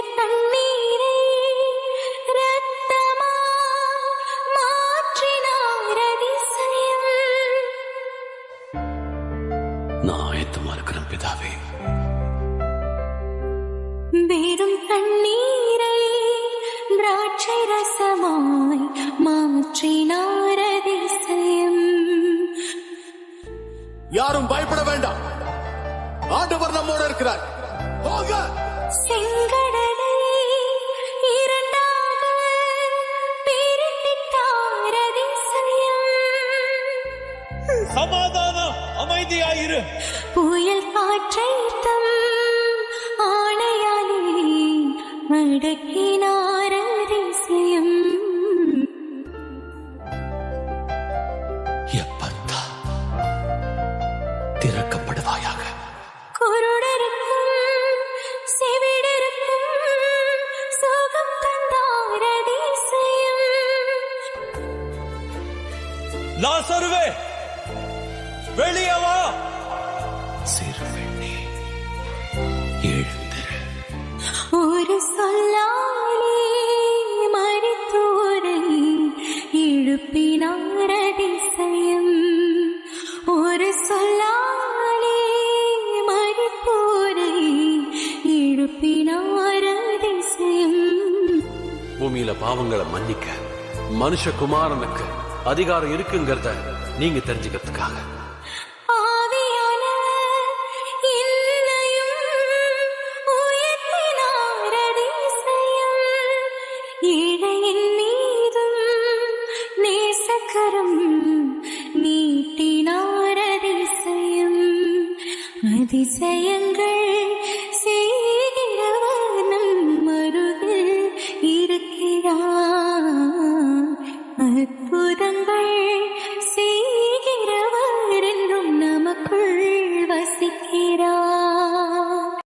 உயிர் தண்ணீரை ரத்தமா மாற்றினார் அதிசயம். நான் ஆயத்தமா இருக்கிறேன் பிதாவே. வெறும் தண்ணீரை திராட்சை ரசமாய் மாற்றினார் அதிசயம். யாரும் பயப்பட வேண்டாம், ஆண்டவர் நம்மோடு இருக்கிறார். போக. செங்கடலை இரண்டாக பிரித்திட்டார் அதிசயம். சமாதானம், அமைதியாயிரு. புயல் காற்றை தம் ஆணையாலே அடக்கினார் அதிசயம். எப்பத்தா திறக்கப்படுவாயாக. குருடருக்கும் செவிடருக்கும் சுகம் தந்தார் அதிசயம். லாசருவே, வெளியே வா. சிறுவெண்ணே, எழுந்திரு. ஒரு சொல்லாலே மரித்தோரை எழுப்பினார் அதிசயம். ஒரு சொல்லாலே மரித்தோரை எழுப்பினார் அதிசயம். பூமியில பாவங்களை மன்னிக்க மனுஷகுமாரனுக்கு அதிகாரம் இருக்குங்கிறத நீங்க தெரிஞ்சுக்கிறதுக்காக ஆவியானவர் என்னையும் உயர்த்தினார் அதிசயம். ஏழையின் மீதும் நேசக்கரம் நீட்டினார் அதிசயம். அதிசயங்கள் செய்கிறவர் நம் அருகில் இருக்கிறார்.